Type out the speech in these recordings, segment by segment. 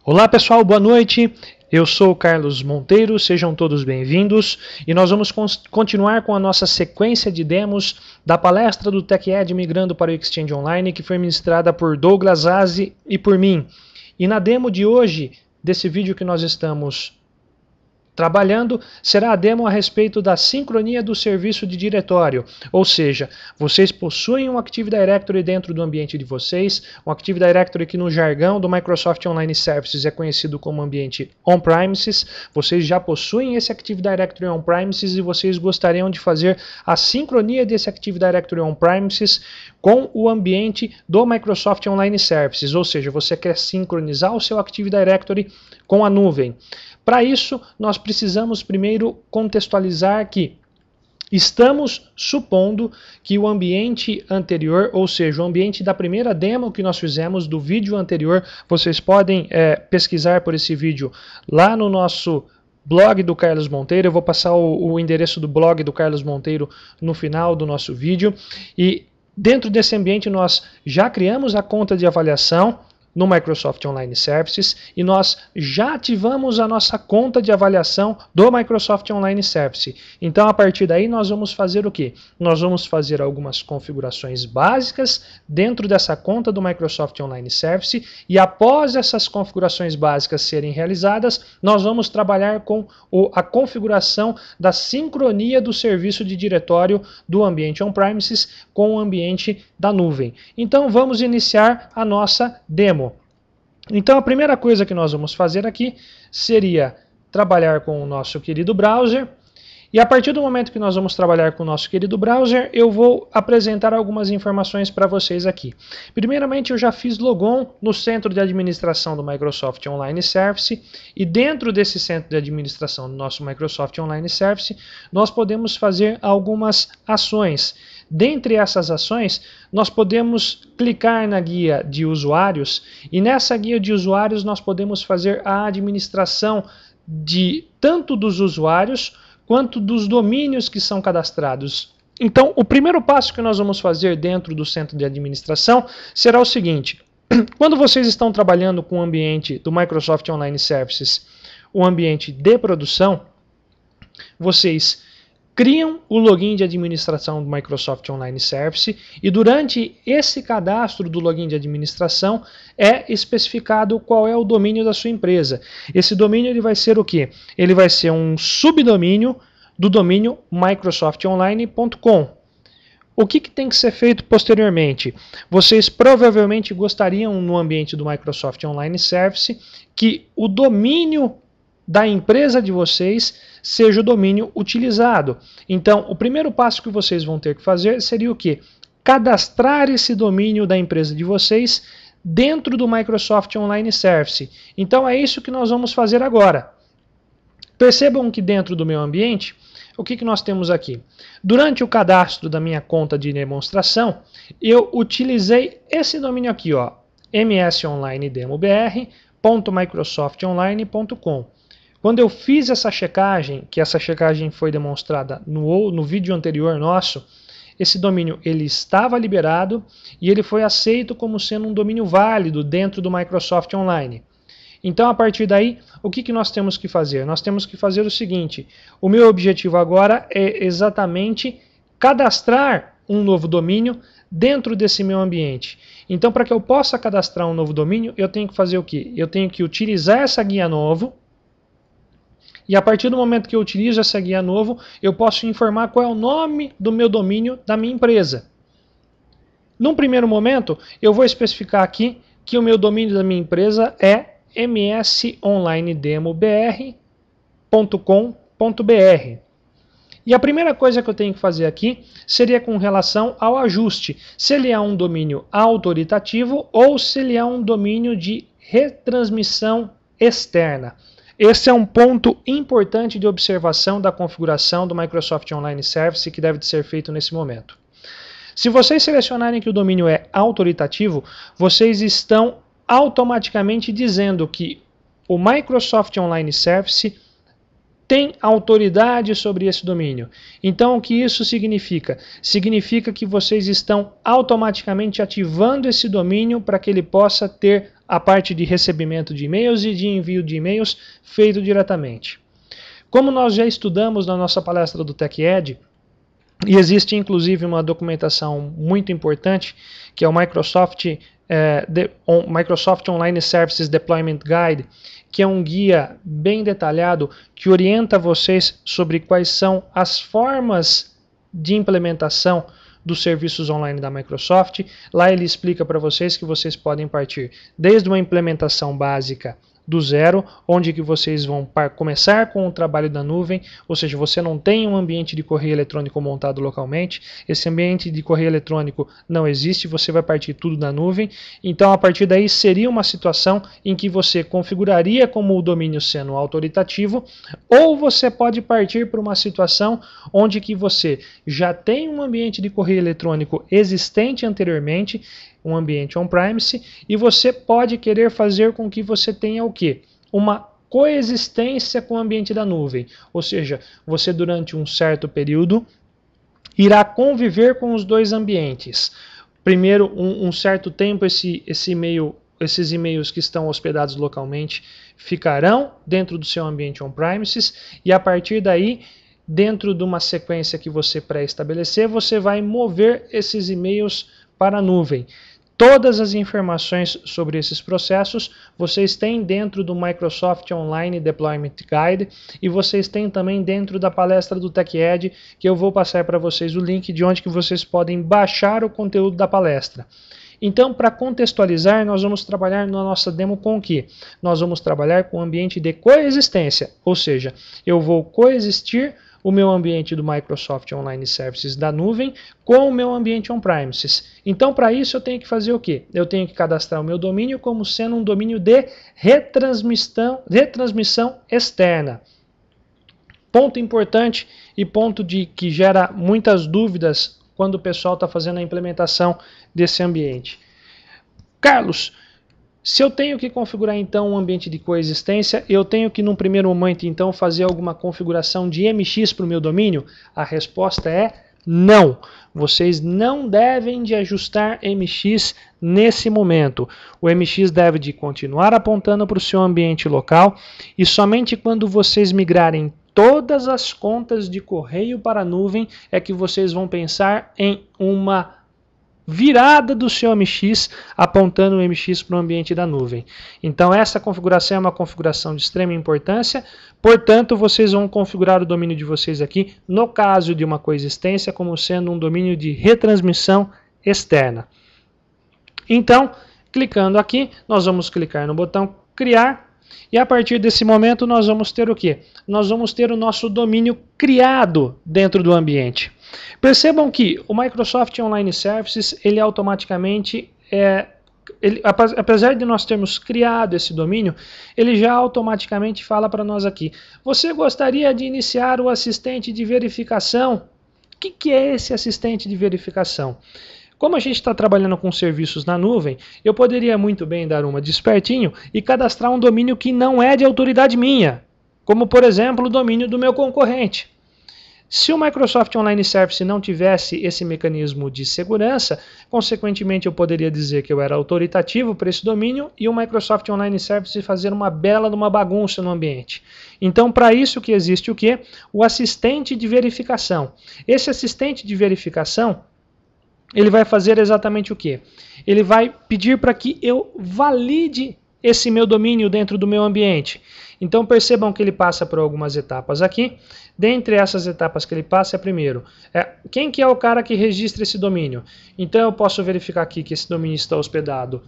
Olá pessoal, boa noite. Eu sou o Carlos Monteiro, sejam todos bem-vindos e nós vamos continuar com a nossa sequência de demos da palestra do TechEd migrando para o Exchange Online, que foi ministrada por Douglas Aze e por mim. E na demo de hoje, desse vídeo que nós estamos trabalhando, será a demo a respeito da sincronia do serviço de diretório, ou seja, vocês possuem um Active Directory dentro do ambiente de vocês, um Active Directory que no jargão do Microsoft Online Services é conhecido como ambiente on-premises, vocês já possuem esse Active Directory on-premises e vocês gostariam de fazer a sincronia desse Active Directory on-premises com o ambiente do Microsoft Online Services, ou seja, você quer sincronizar o seu Active Directory com a nuvem. Para isso, nós precisamos primeiro contextualizar que estamos supondo que o ambiente anterior, ou seja, o ambiente da primeira demo que nós fizemos do vídeo anterior, vocês podem pesquisar por esse vídeo lá no nosso blog do Carlos Monteiro. Eu vou passar o endereço do blog do Carlos Monteiro no final do nosso vídeo. E dentro desse ambiente nós já criamos a conta de avaliação no Microsoft Online Services e nós já ativamos a nossa conta de avaliação do Microsoft Online Service. Então, a partir daí, nós vamos fazer o quê? Nós vamos fazer algumas configurações básicas dentro dessa conta do Microsoft Online Service e após essas configurações básicas serem realizadas, nós vamos trabalhar com a configuração da sincronia do serviço de diretório do ambiente on-premises com o ambiente da nuvem. Então, vamos iniciar a nossa demo. Então a primeira coisa que nós vamos fazer aqui seria trabalhar com o nosso querido browser. E a partir do momento que nós vamos trabalhar com o nosso querido browser, eu vou apresentar algumas informações para vocês aqui. Primeiramente, eu já fiz logon no centro de administração do Microsoft Online Service. E dentro desse centro de administração do nosso Microsoft Online Service, nós podemos fazer algumas ações. Dentre essas ações, nós podemos clicar na guia de usuários e nessa guia de usuários nós podemos fazer a administração de tanto dos usuários quanto dos domínios que são cadastrados. Então, o primeiro passo que nós vamos fazer dentro do centro de administração será o seguinte: quando vocês estão trabalhando com o ambiente do Microsoft Online Services, o ambiente de produção, vocês criam o login de administração do Microsoft Online Service e durante esse cadastro do login de administração é especificado qual é o domínio da sua empresa. Esse domínio ele vai ser o quê? Ele vai ser um subdomínio do domínio microsoftonline.com. O que tem que ser feito posteriormente? Vocês provavelmente gostariam no ambiente do Microsoft Online Service que o domínio da empresa de vocês seja o domínio utilizado. Então, o primeiro passo que vocês vão ter que fazer seria o quê? Cadastrar esse domínio da empresa de vocês dentro do Microsoft Online Service. Então, é isso que nós vamos fazer agora. Percebam que dentro do meu ambiente, o que nós temos aqui? Durante o cadastro da minha conta de demonstração, eu utilizei esse domínio aqui, ó, msonlinedemobr.microsoftonline.com. Quando eu fiz essa checagem, que essa checagem foi demonstrada no vídeo anterior nosso, esse domínio ele estava liberado e ele foi aceito como sendo um domínio válido dentro do Microsoft Online. Então, a partir daí, o que nós temos que fazer? Nós temos que fazer o seguinte: o meu objetivo agora é exatamente cadastrar um novo domínio dentro desse meu ambiente. Então, para que eu possa cadastrar um novo domínio, eu tenho que fazer o quê? Eu tenho que utilizar essa guia novo. E a partir do momento que eu utilizo essa guia novo, eu posso informar qual é o nome do meu domínio da minha empresa. Num primeiro momento, eu vou especificar aqui que o meu domínio da minha empresa é msonlinedemobr.com.br. E a primeira coisa que eu tenho que fazer aqui seria com relação ao ajuste, se ele é um domínio autoritativo ou se ele é um domínio de retransmissão externa. Esse é um ponto importante de observação da configuração do Microsoft Online Service que deve ser feito nesse momento. Se vocês selecionarem que o domínio é autoritativo, vocês estão automaticamente dizendo que o Microsoft Online Service tem autoridade sobre esse domínio. Então, o que isso significa? Significa que vocês estão automaticamente ativando esse domínio para que ele possa ter a parte de recebimento de e-mails e de envio de e-mails feito diretamente. Como nós já estudamos na nossa palestra do TechEd, e existe inclusive uma documentação muito importante, que é o Microsoft Online Services Deployment Guide, que é um guia bem detalhado que orienta vocês sobre quais são as formas de implementação dos serviços online da Microsoft. Lá ele explica para vocês que vocês podem partir desde uma implementação básica do zero, onde que vocês vão começar com o trabalho da nuvem, ou seja, você não tem um ambiente de correio eletrônico montado localmente, esse ambiente de correio eletrônico não existe, você vai partir tudo da nuvem. Então, a partir daí, seria uma situação em que você configuraria como o domínio sendo autoritativo, ou você pode partir para uma situação onde que você já tem um ambiente de correio eletrônico existente anteriormente, um ambiente on-premise, e você pode querer fazer com que você tenha o quê? Uma coexistência com o ambiente da nuvem. Ou seja, você durante um certo período irá conviver com os dois ambientes. Primeiro, um certo tempo, esses e-mails que estão hospedados localmente ficarão dentro do seu ambiente on-premises, e a partir daí, dentro de uma sequência que você pré-estabelecer, você vai mover esses e-mails para a nuvem. Todas as informações sobre esses processos vocês têm dentro do Microsoft Online Deployment Guide, e vocês têm também dentro da palestra do TechEd, que eu vou passar para vocês o link de onde que vocês podem baixar o conteúdo da palestra. Então, para contextualizar, nós vamos trabalhar na nossa demo com o quê? Nós vamos trabalhar com o ambiente de coexistência, ou seja, eu vou coexistir o meu ambiente do Microsoft Online Services da nuvem com o meu ambiente on-premises. Então, para isso, eu tenho que fazer o quê? Eu tenho que cadastrar o meu domínio como sendo um domínio de retransmissão externa. Ponto importante e ponto que gera muitas dúvidas quando o pessoal está fazendo a implementação desse ambiente. Carlos, se eu tenho que configurar então um ambiente de coexistência, eu tenho que num primeiro momento então fazer alguma configuração de MX para o meu domínio? A resposta é não. Vocês não devem de ajustar MX nesse momento. O MX deve de continuar apontando para o seu ambiente local, e somente quando vocês migrarem todas as contas de correio para a nuvem é que vocês vão pensar em uma virada do seu MX, apontando o MX para o ambiente da nuvem. Então essa configuração é uma configuração de extrema importância, portanto vocês vão configurar o domínio de vocês aqui, no caso de uma coexistência, como sendo um domínio de retransmissão externa. Então, clicando aqui, nós vamos clicar no botão criar, e a partir desse momento nós vamos ter o quê? Nós vamos ter o nosso domínio criado dentro do ambiente. Percebam que o Microsoft Online Services, ele automaticamente, apesar de nós termos criado esse domínio, ele já automaticamente fala para nós aqui: você gostaria de iniciar o assistente de verificação? O que é esse assistente de verificação? Como a gente está trabalhando com serviços na nuvem, eu poderia muito bem dar uma de espertinho e cadastrar um domínio que não é de autoridade minha, como por exemplo o domínio do meu concorrente. Se o Microsoft Online Service não tivesse esse mecanismo de segurança, consequentemente eu poderia dizer que eu era autoritativo para esse domínio e o Microsoft Online Service fazer uma bela de uma bagunça no ambiente. Então, para isso que existe o quê? O assistente de verificação. Esse assistente de verificação, ele vai fazer exatamente o quê? Ele vai pedir para que eu valide esse meu domínio dentro do meu ambiente. Então percebam que ele passa por algumas etapas aqui. Dentre essas etapas que ele passa, primeiro, quem que é o cara que registra esse domínio? Então eu posso verificar aqui que esse domínio está hospedado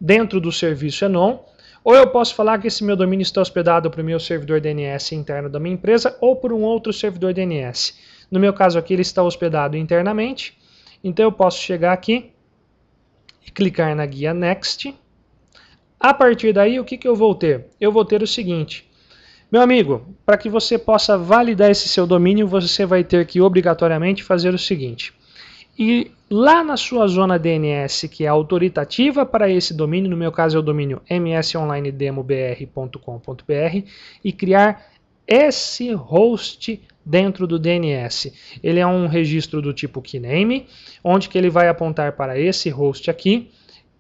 dentro do serviço Enon, ou eu posso falar que esse meu domínio está hospedado para o meu servidor DNS interno da minha empresa ou por um outro servidor DNS. No meu caso aqui ele está hospedado internamente, então eu posso chegar aqui e clicar na guia Next. A partir daí, o que eu vou ter? Eu vou ter o seguinte: meu amigo, para que você possa validar esse seu domínio, você vai ter que obrigatoriamente fazer o seguinte: ir lá na sua zona DNS, que é autoritativa para esse domínio, no meu caso é o domínio msonlinedemobr.com.br, e criar esse host dentro do DNS. Ele é um registro do tipo keyname, onde que ele vai apontar para esse host aqui,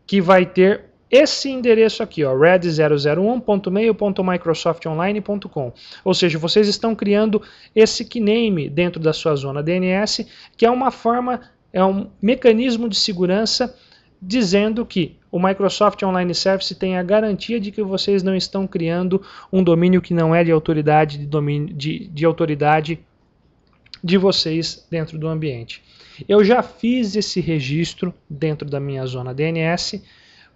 que vai ter esse endereço aqui, ó, red001.mail.microsoftonline.com. Ou seja, vocês estão criando esse keyname dentro da sua zona DNS, que é uma forma, é um mecanismo de segurança dizendo que o Microsoft Online Service tem a garantia de que vocês não estão criando um domínio que não é de autoridade de autoridade de vocês dentro do ambiente. Eu já fiz esse registro dentro da minha zona DNS,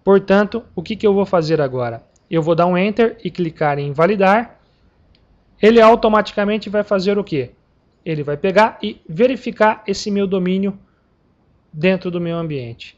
portanto, o que eu vou fazer agora? Eu vou dar um Enter e clicar em validar. Ele automaticamente vai fazer o quê? Ele vai pegar e verificar esse meu domínio dentro do meu ambiente.